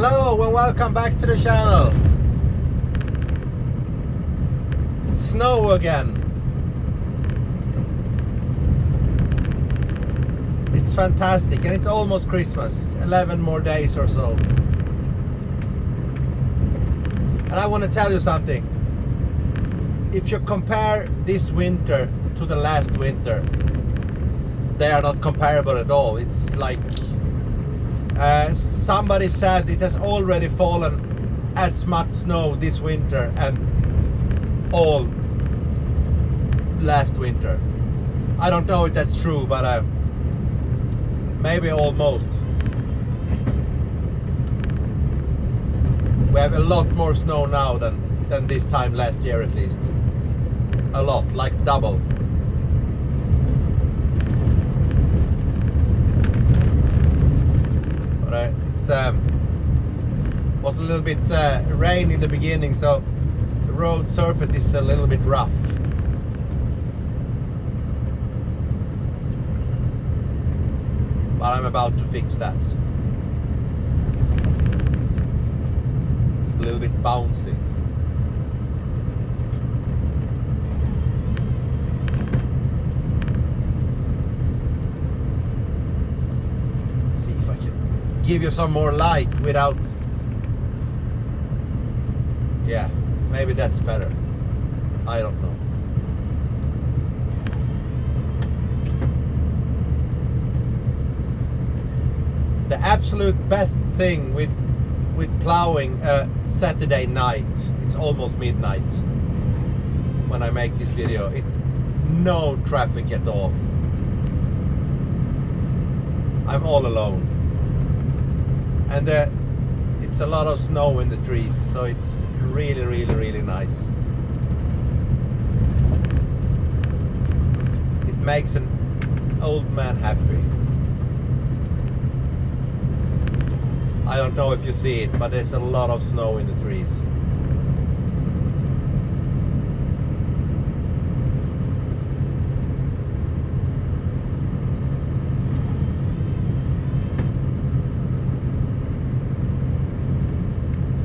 Hello and welcome back to the channel. Snow again. It's fantastic and it's almost Christmas. 11 more days or so. And I want to tell you something. If you compare this winter to the last winter, they are not comparable at all. It's like somebody said it has already fallen as much snow this winter and all last winter. I don't know if that's true, but maybe almost. We have a lot more snow now than this time last year at least. A lot, like double. But it's was a little bit rain in the beginning, so the road surface is a little bit rough. But I'm about to fix that. A little bit bouncy. See if I can give you some more light without. Yeah, maybe that's better. I don't know. The absolute best thing with plowing Saturday night, it's almost midnight when I make this video, it's no traffic at all. I'm all alone and it's a lot of snow in the trees, so it's really nice. It makes an old man happy. I don't know if you see it, but there's a lot of snow in the trees.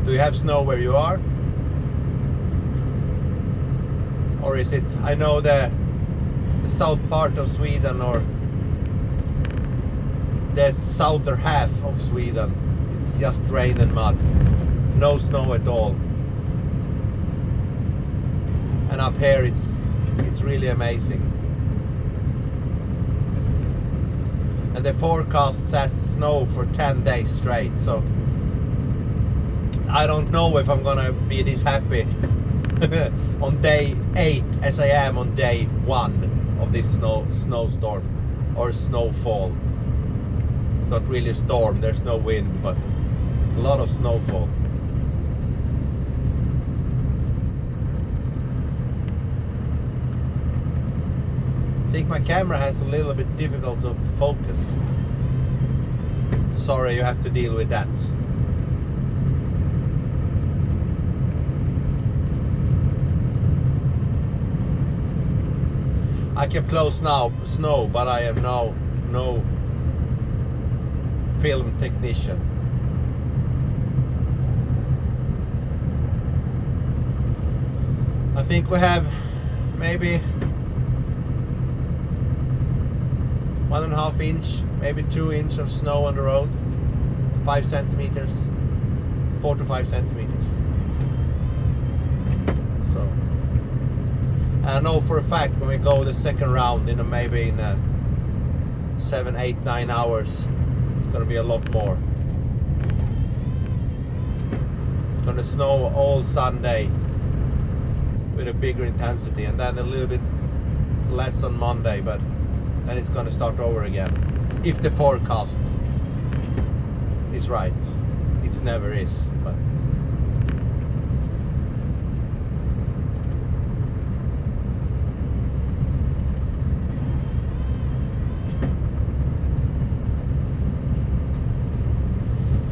Do you have snow where you are? Or is it, I know the south part of Sweden, or the southern half of Sweden, it's just rain and mud, no snow at all. And up here it's really amazing. And the forecast says snow for 10 days straight, so I don't know if I'm gonna be this happy on day 8 as I am on day 1 of this snowstorm or snowfall. It's not really a storm, there's no wind, but it's a lot of snowfall. I think my camera has a little bit difficult to focus. Sorry, you have to deal with that. I can plow snow, but I am no film technician. I think we have maybe 1.5 inch, maybe 2 inches of snow on the road. 5 centimeters, 4 to 5 centimeters. So I know for a fact when we go the second round, maybe in 7, 8, 9 hours, it's gonna be a lot more. It's gonna snow all Sunday with a bigger intensity, and then a little bit less on Monday, but then it's gonna start over again. If the forecast is right. It never is, but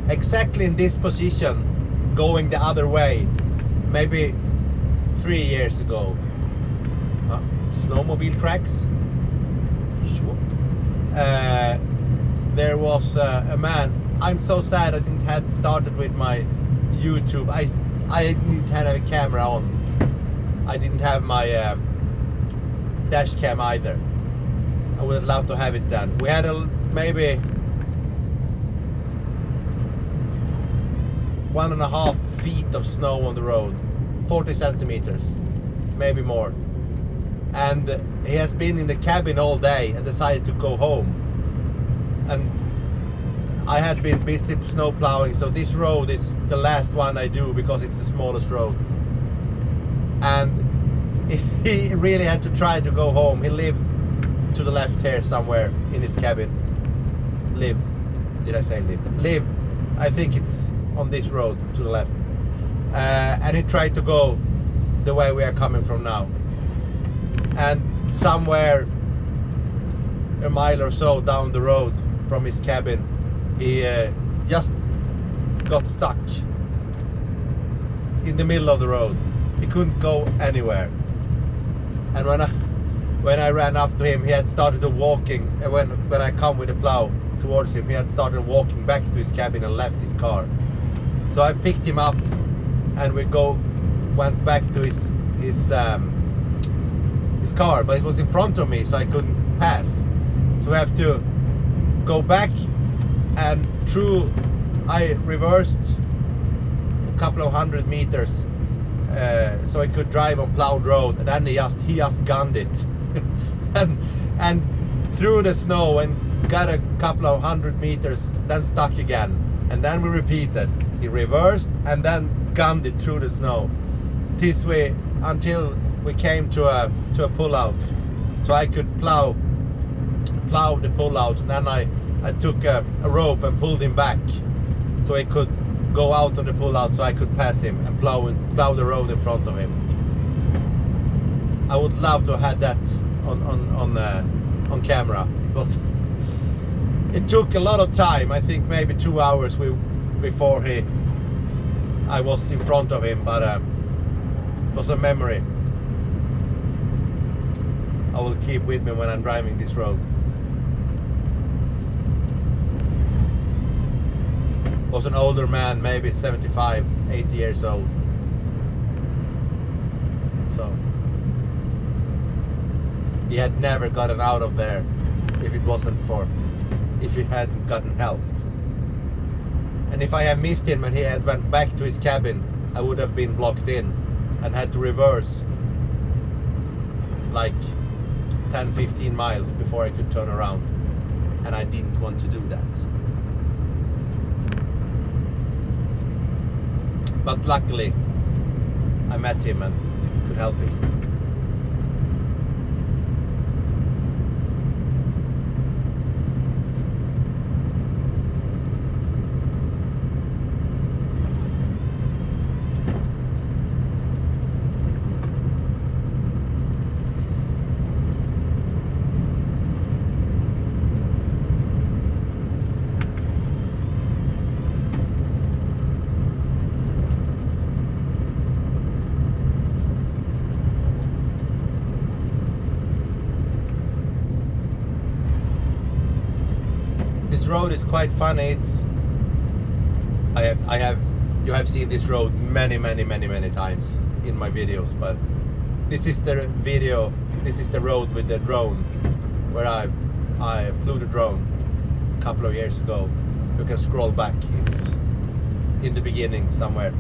exactly in this position, going the other way, maybe 3 years ago. Snowmobile tracks. There was a man I'm so sad I didn't had started with my YouTube. I didn't have a camera on. I didn't have my dash cam either. I would have loved to have it done. We had maybe 1.5 feet of snow on the road, 40 centimeters, maybe more. And he has been in the cabin all day and decided to go home. And I had been busy snow plowing, so this road is the last one I do because it's the smallest road. And he really had to try to go home. He lived to the left here somewhere in his cabin. Live. Did I say live? Live. I think it's on this road to the left. And he tried to go the way we are coming from now. And somewhere a mile or so down the road from his cabin, he just got stuck in the middle of the road. He couldn't go anywhere. And when I ran up to him, he had started walking. When I come with the plow towards him, he had started walking back to his cabin and left his car. So I picked him up, and we went back to his car, but it was in front of me, so I couldn't pass. So we have to go back, and I reversed a couple of 100 meters so I could drive on plowed road, and then he just gunned it and through the snow and got a couple of 100 meters, then stuck again, and then we repeated. He reversed and then gunned it through the snow this way until we came to a pull-out, so I could plow the pull-out, and then I took a rope and pulled him back so he could go out on the pull-out, so I could pass him and plow the road in front of him. I would love to have had that on camera, because it took a lot of time. I think maybe 2 hours before I was in front of him, but it was a memory I will keep with me when I'm driving this road. Was an older man, maybe 75, 80 years old. So he had never gotten out of there if he hadn't gotten help. And if I had missed him and he had went back to his cabin, I would have been blocked in and had to reverse like 10-15 miles before I could turn around, and I didn't want to do that. But luckily I met him and could help him. This road is quite funny. You have seen this road many times in my videos, but this is the road with the drone, where I flew the drone a couple of years ago. You can scroll back, it's in the beginning somewhere.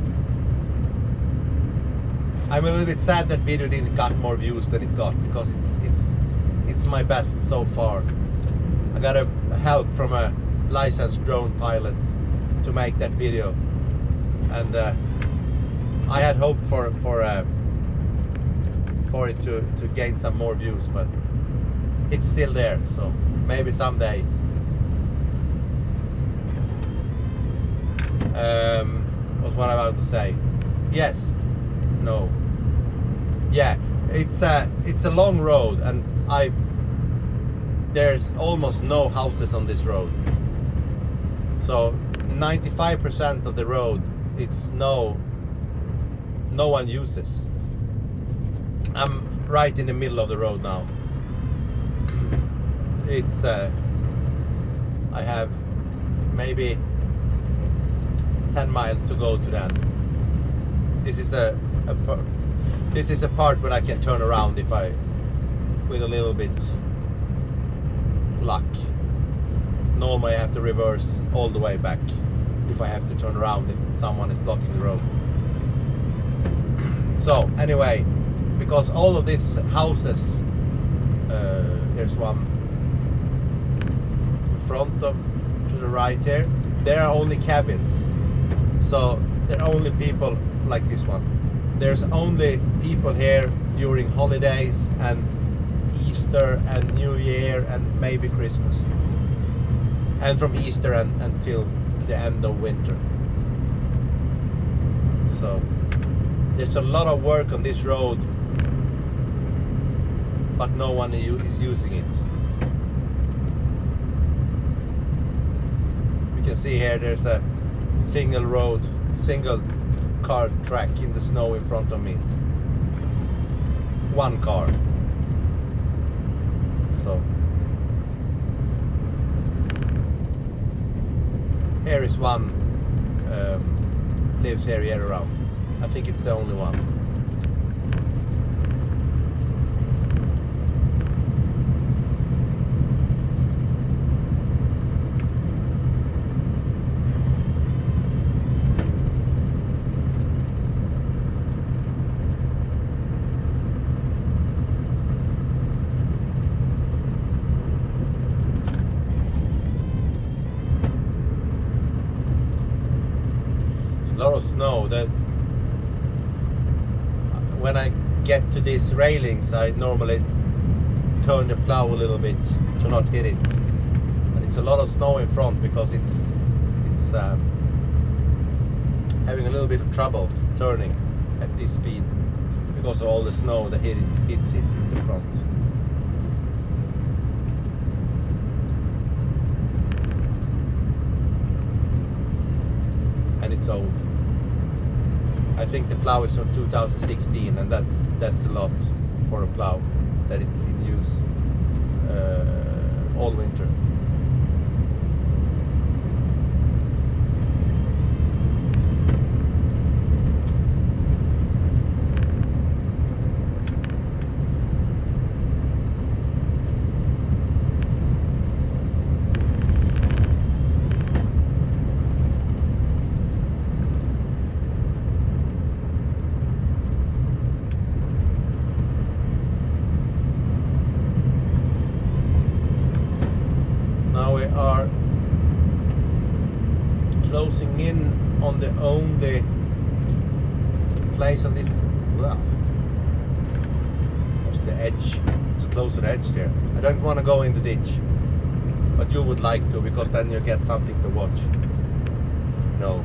I'm a little bit sad that video didn't got more views than it got, because it's my best so far. I got a help from a licensed drone pilot to make that video, and I had hoped for it to gain some more views, but it's still there, so maybe someday. What I'm about to say? Yes, no, yeah, it's a long road, and there's almost no houses on this road. So 95% of the road, it's no one uses. I'm right in the middle of the road now. It's I have maybe 10 miles to go to that. This is this is a part where I can turn around if I, with a little bit luck. Normally I have to reverse all the way back if I have to turn around if someone is blocking the road. So anyway, because all of these houses, there's one in front of, to the right here, there are only cabins. So there are only people like this one. There's only people here during holidays and Easter and New Year and maybe Christmas. And from Easter until the end of winter. So there's a lot of work on this road, but no one is using it. You can see here there's a single road, single car track in the snow in front of me. One car. So here is one, lives here year round. I think it's the only one. A lot of snow. That when I get to these railings, I normally turn the plow a little bit to not hit it. And it's a lot of snow in front because it's having a little bit of trouble turning at this speed because of all the snow that hits it in the front. And it's old. I think the plow is from 2016, and that's a lot for a plow that it's in use all winter. We are closing in on the only place on this. Wow, what's the edge? It's close to the edge there. I don't want to go in the ditch, but you would like to, because then you get something to watch. No,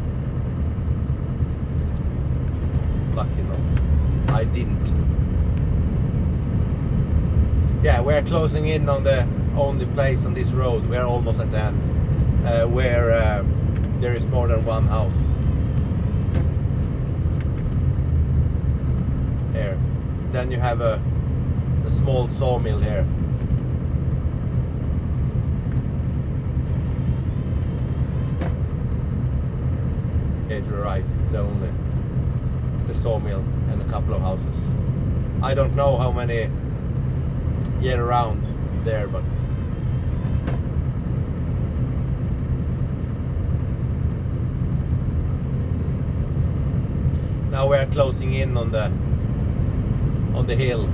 lucky not. I didn't. Yeah, we're closing in on the only place on this road. We're almost at the end, where there is more than one house. Here. Then you have a small sawmill here. Here to the right, it's a sawmill and a couple of houses. I don't know how many year round there, but now we are closing in on the hill.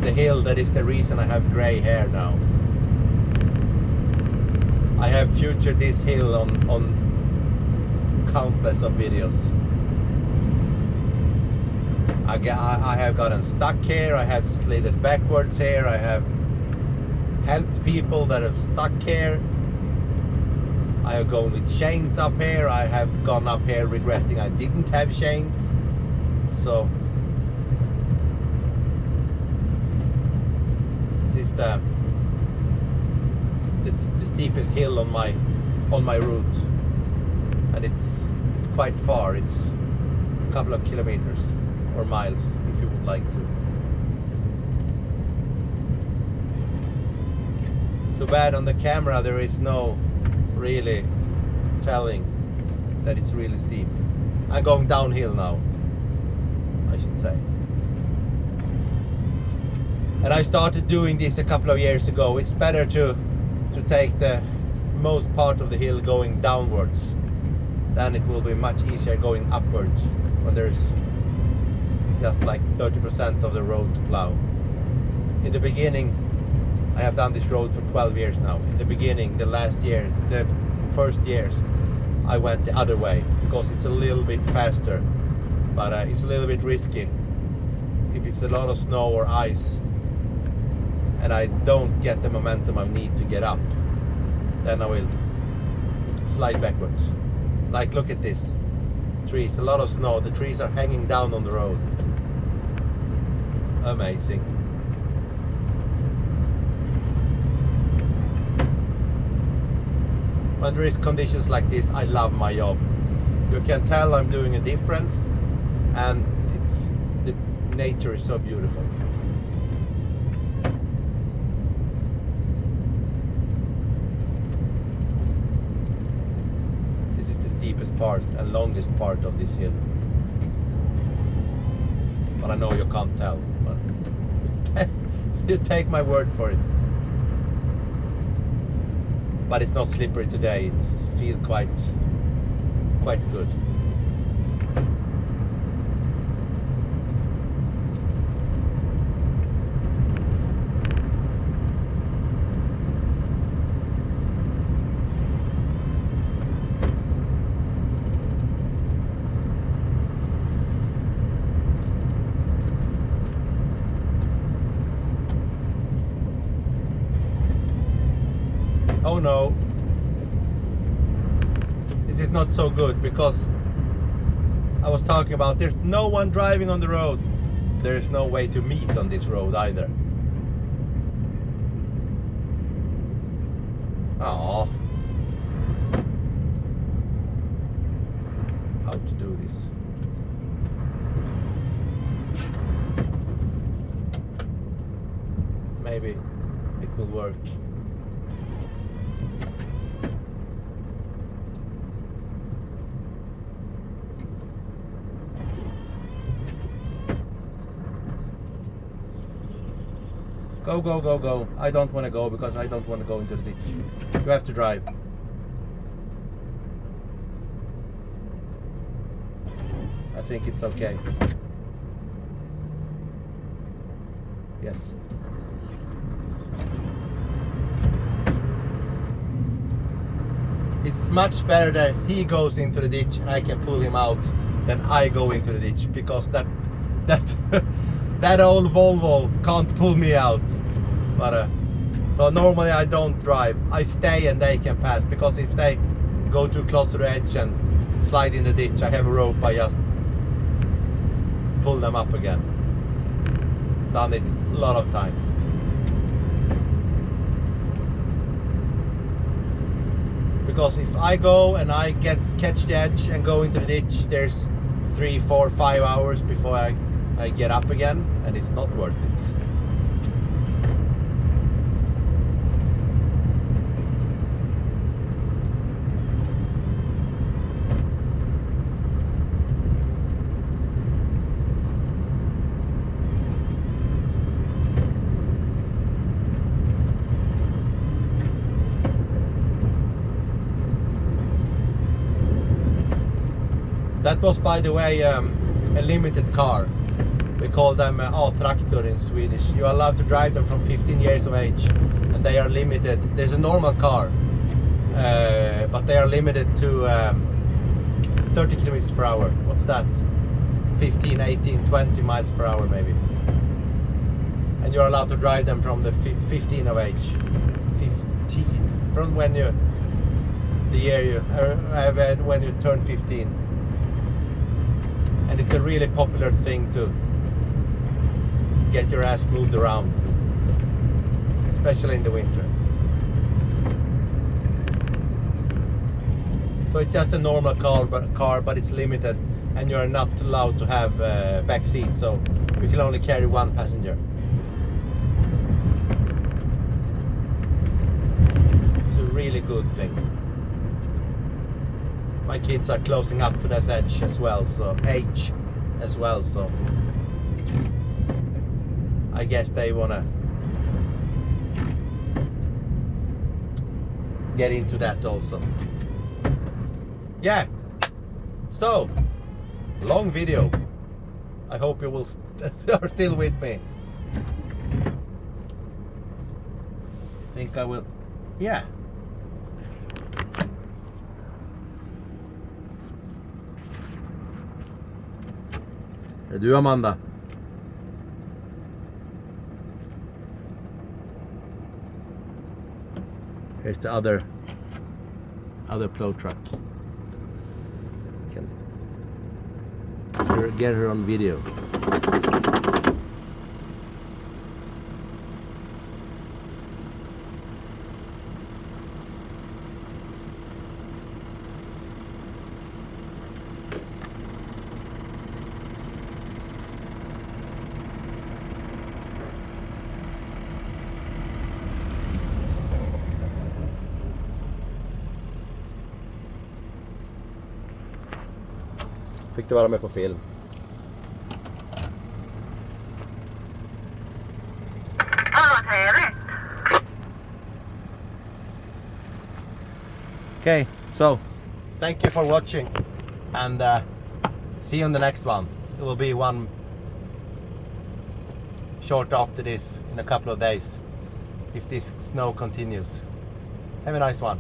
The hill that is the reason I have gray hair now. I have featured this hill on countless of videos. I have gotten stuck here, I have slid it backwards here, I have helped people that have stuck here. I have gone with chains up here. I have gone up here regretting I didn't have chains. So this is the steepest hill on my route, and it's quite far. It's a couple of kilometers or miles if you would like to. Too bad on the camera there is no really telling that it's really steep. I'm going downhill now, I should say. And I started doing this a couple of years ago. It's better to take the most part of the hill going downwards. Then it will be much easier going upwards when there's just like 30% of the road to plow. In the beginning, I have done this road for 12 years now. In the beginning, the first years, I went the other way because it's a little bit faster, but it's a little bit risky. If it's a lot of snow or ice and I don't get the momentum I need to get up, then I will slide backwards. Like, look at this trees, a lot of snow, the trees are hanging down on the road. Amazing. When there is conditions like this, I love my job. You can tell I'm doing a difference, and the nature is so beautiful. This is the steepest part and longest part of this hill. But I know you can't tell, but you take my word for it. But it's not slippery today. It feels quite good. Oh no, this is not so good, because I was talking about there's no one driving on the road. There's no way to meet on this road either. Oh, how to do this? Maybe it will work. Go, go, go, go. I don't want to go because I don't want to go into the ditch. You have to drive. I think it's okay. Yes. It's much better that he goes into the ditch and I can pull him out than I go into the ditch, because that that old Volvo can't pull me out. But so normally I don't drive. I stay and they can pass, because if they go too close to the edge and slide in the ditch, I have a rope, I just pull them up again. Done it a lot of times. Because if I go and I catch the edge and go into the ditch, there's 3, 4, 5 hours before I get up again, and it's not worth it. That was, by the way, a limited car. We call them A-traktor in Swedish. You are allowed to drive them from 15 years of age, and they are limited. There's a normal car, but they are limited to 30 kilometers per hour. What's that? 15, 18, 20 miles per hour maybe. And you're allowed to drive them from the 15 of age. 15, from when you, the year you, when you turn 15. And it's a really popular thing to get your ass moved around, especially in the winter. So it's just a normal car, but it's limited, and you're not allowed to have back seats, so you can only carry one passenger. It's a really good thing. my kids are closing up to this age as well, so I guess they wanna get into that also. Yeah, so long video. I hope you will are still with me. Think I will, yeah. Är du Amanda? Here's the other plow truck. Can get her on video. Fick du vara med på film? Okay, so thank you for watching, and see you on the next one. It will be one short after this in a couple of days if this snow continues. Have a nice one.